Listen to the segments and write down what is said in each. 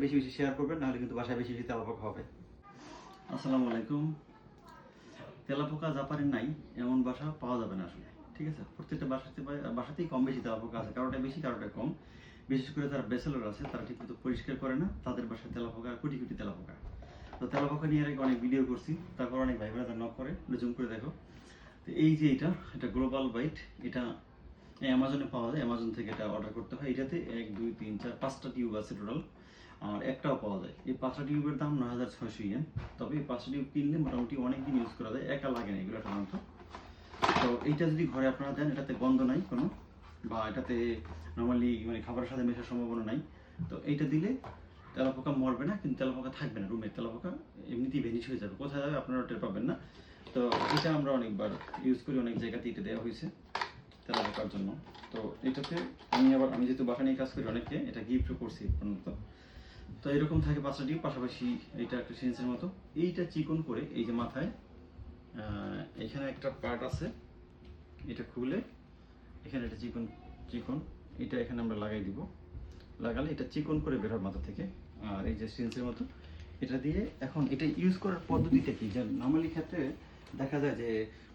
বেশি বেশি শেয়ার করবেন, নাহলে কিন্তু বাসায় বেশি বেশি তেলাপোকা হবে। আসসালামু আলাইকুম। তেলাপোকা জাপানের নাই এমন বাসা পাওয়া যাবে না আসলে, ঠিক আছে? প্রত্যেকটা বাসাতেই কম বেশি তেলাপোকা আছে, কারোটা বেশি কারোটা কম। বিশেষ করে যারা ব্যাচেলর আছে তারা ঠিক মতো পরিষ্কার করে না, তাদের বাসায় তেলাপোকা কোটি কোটি তেলাপোকা। তো তেলাপোকা নিয়ে আগে অনেক ভিডিও করছি, তারপর অনেক ভাই বোনেরা নক করে জুম করে দেখো। তো এই যে এটা গ্লোবাল বাইট, এটা অ্যামাজনে পাওয়া যায়। অ্যামাজন থেকে এটা অর্ডার করতে হয়। এটাতে 1 2 3 4 5টা টিউব আছে টোটাল, আর একটাও পাওয়া যায়। এই 5টা টিউবের দাম 9600 ইয়েন। তবে এই 5টা টিউব কিনলে মোটামুটি অনেক দিন ইউজ করা যায়, একা লাগে না এগুলো সাধারণত। তো এইটা যদি ঘরে আপনারা দেন, এটাতে গন্ধ নাই কোনো, বা এটাতে নর্মালি মানে খাবারের সাথে মেশার সম্ভাবনা নাই। তো এইটা দিলে তেলাপোকা মরবে না, কিন্তু তেলাপোকা থাকবে না। রুমের তেলাপোকা এমনিতেই ভ্যানিশ হয়ে যাবে, কোথায় যাবে আপনারা টের পাবেন না। তো এটা আমরা অনেকবার ইউজ করি, অনেক জায়গাতে এটা দেওয়া হয়েছে তেলাপোকার জন্য। তো এটাতে আমি যেহেতু বাসা নিয়ে কাজ করি, অনেককে এটা গিফটও করছি পর্যন্ত। তো এরকম থাকে 5টা টিউব, পাশাপাশি এইটা একটা সিরিঞ্জের মতো। এইটা চিকন করে এই যে মাথায় এখানে একটা পার্ট আছে, এটা খুলে এখানে একটা চিকন চিকন এটা এখানে আমরা লাগাই দিব। লাগালে এটা চিকন করে বের হয় মাথা থেকে। আর এই যে সিরিঞ্জের মতো এটা দিয়ে, এখন এটা ইউজ করার পদ্ধতিটা কি, যে নর্মালি ক্ষেত্রে দেখা যায় যে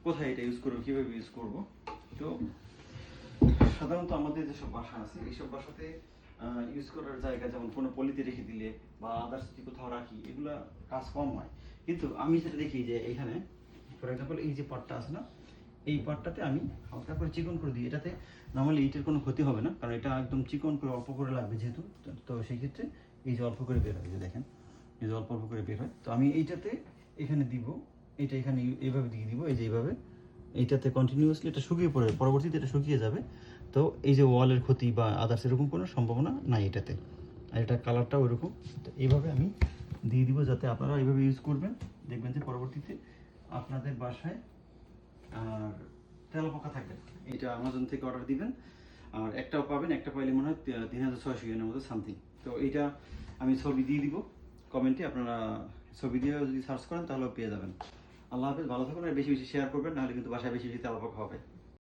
কোথায় এটা ইউজ করবো, কীভাবে ইউজ করব। তো সাধারণত আমাদের যেসব বাসা আছে, এইসব বাসাতে ইউজ করার জায়গা, যেমন কোনো পলিতে রেখে দিলে বা আদার্স যদি কোথাও রাখি, এগুলা কাজ কম হয়। কিন্তু আমি যেটা দেখি যে এখানে ফর এক্সাম্পল এই যে পার্টটা আছে না, এই পার্টটাতে আমি হালকা করে চিকন করে দিই। এটাতে নর্মালি এইটার কোনো ক্ষতি হবে না, কারণ এটা একদম চিকন করে অল্প করে লাগবে যেহেতু। তো সেই ক্ষেত্রে এই যে অল্প করে বের হয়, যে দেখেন এই যে অল্প অল্প করে বের হয়। তো আমি এইটাতে এখানে দিব, এটা এখানে এইভাবে দিয়ে দিব, এই যে এইভাবে। এইটাতে কন্টিনিউয়াসলি এটা শুকিয়ে পড়ে, পরবর্তীতে এটা শুকিয়ে যাবে। তো এই যে ওয়ালের ক্ষতি বা আদার্স এরকম কোনো সম্ভাবনা নাই এটাতে। আর এটা কালারটাও ওইরকম। তো এইভাবে আমি দিয়ে দিব, যাতে আপনারা এইভাবে ইউজ করবেন, দেখবেন যে পরবর্তীতে আপনাদের বাসায় আর তেলাপোকা থাকবে না। এটা অ্যামাজন থেকে অর্ডার দিবেন, আর একটাও পাবেন, একটা পাইলে মনে হয় 3600 ইয়েনের মতো সামথিং। তো এইটা আমি ছবি দিয়ে দিব কমেন্টে, আপনারা ছবি দিয়ে যদি সার্চ করেন তাহলেও পেয়ে যাবেন। আল্লাহ হাফেজ, ভালো থাকুন, আর বেশি বেশি শেয়ার করবেন, নাহলে কিন্তু বাসায় বেশি বেশি তেলাপোকা হবে।